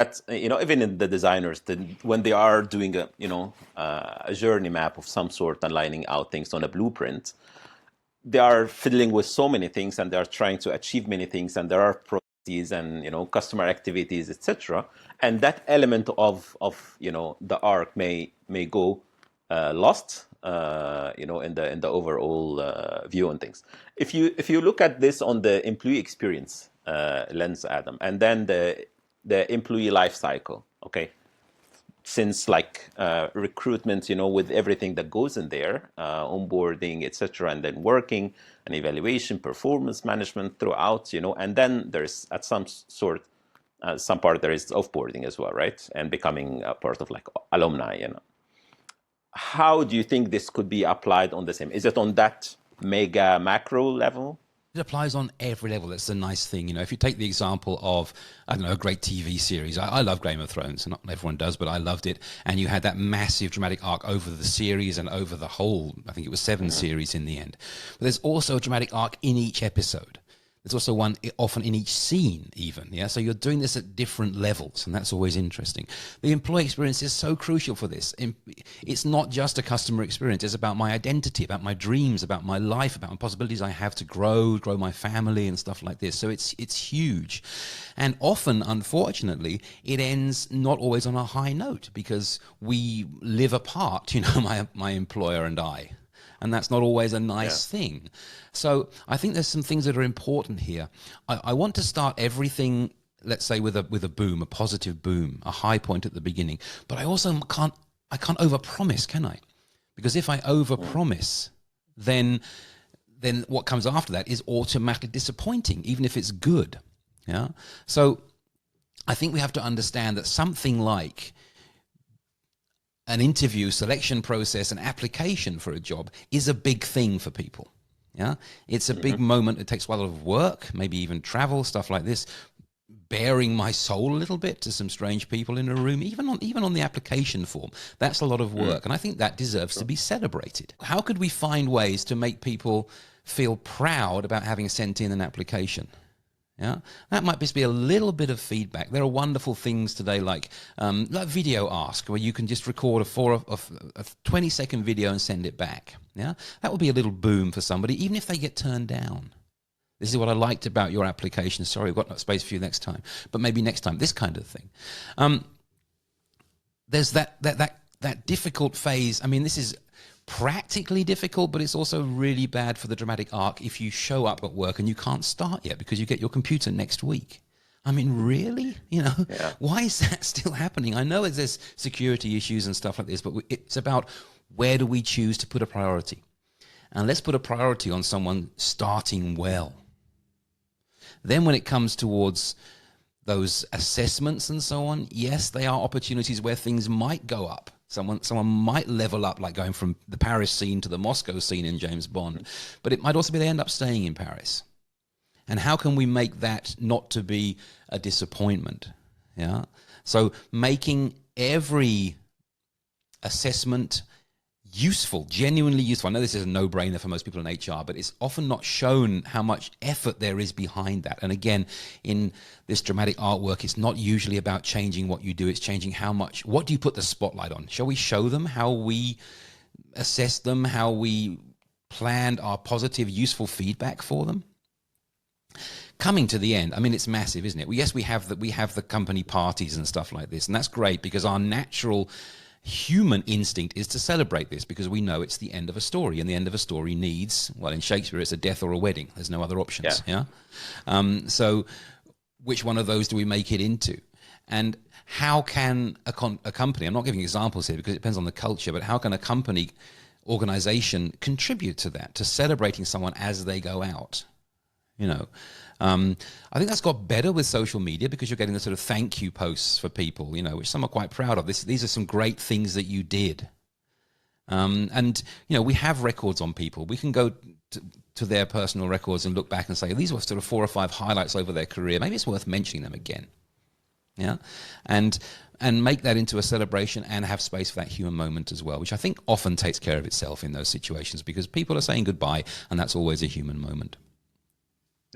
that, even in the designers, when they are doing a journey map of some sort and lining out things on a blueprint, they are fiddling with so many things and they are trying to achieve many things, and there are processes and customer activities, etc. And that element of the arc may go lost, in the overall view on things. If you look at this on the employee experience lens, Adam, and then the employee life cycle, okay, since recruitment, with everything that goes in there, onboarding, etc., and then working and evaluation, performance management throughout, and then there's at some part there is offboarding as well, right? And becoming a part of alumni, How do you think this could be applied on the same? Is it on that mega macro level? It applies on every level. That's the nice thing. If you take the example of, I don't know, a great TV series. I love Game of Thrones. Not everyone does, but I loved it. And you had that massive dramatic arc over the series and over the whole, I think it was 7 series in the end. But there's also a dramatic arc in each episode. There's also one often in each scene even, yeah? So you're doing this at different levels, and that's always interesting. The employee experience is so crucial for this. It's not just a customer experience. It's about my identity, about my dreams, about my life, about the possibilities I have to grow my family and stuff like this. So it's huge. And often, unfortunately, it ends not always on a high note because we live apart, my employer and I. And that's not always a nice thing. So I think there's some things that are important here. I want to start everything, let's say, with a boom, a positive boom, a high point at the beginning. But I also can't overpromise, can I? Because if I overpromise, then what comes after that is automatically disappointing, even if it's good. Yeah. So I think we have to understand that something like an interview, selection process, an application for a job is a big thing for people. Yeah, it's a big moment. It takes a lot of work, maybe even travel, stuff like this, bearing my soul a little bit to some strange people in a room, even on the application form. That's a lot of work, and I think that deserves to be celebrated. How could we find ways to make people feel proud about having sent in an application? Yeah, that might just be a little bit of feedback. There are wonderful things today like Video Ask, where you can just record a 20-second video and send it back. Yeah, that would be a little boom for somebody, even if they get turned down. This is what I liked about your application. Sorry, we've got no space for you next time, but maybe next time. This kind of thing. There's that difficult phase. I mean, this is practically difficult, but it's also really bad for the dramatic arc if you show up at work and you can't start yet because you get your computer next week. I mean, really? Why is that still happening? I know there's security issues and stuff like this, but it's about where do we choose to put a priority? And let's put a priority on someone starting well. Then when it comes towards those assessments and so on, yes, they are opportunities where things might go up. Someone might level up, like going from the Paris scene to the Moscow scene in James Bond. But it might also be they end up staying in Paris. And how can we make that not to be a disappointment? Yeah. So making every assessment useful, genuinely useful. I know this is a no-brainer for most people in HR, but it's often not shown how much effort there is behind that. And again, in this dramatic artwork, it's not usually about changing what you do. It's changing what do you put the spotlight on? Shall we show them how we assess them, how we planned our positive, useful feedback for them? Coming to the end, I mean, it's massive, isn't it? Well, yes, we have the company parties and stuff like this, and that's great because our natural human instinct is to celebrate this because we know it's the end of a story, and the end of a story needs, well, in Shakespeare, it's a death or a wedding. There's no other options. Yeah. So which one of those do we make it into? And how can a company, I'm not giving examples here because it depends on the culture, but how can a company organization contribute to that, to celebrating someone as they go out? I think that's got better with social media because you're getting the sort of thank you posts for people, which some are quite proud of. These are some great things that you did. And we have records on people. We can go to their personal records and look back and say, these were sort of 4 or 5 highlights over their career. Maybe it's worth mentioning them again. Yeah. And make that into a celebration and have space for that human moment as well, which I think often takes care of itself in those situations because people are saying goodbye and that's always a human moment.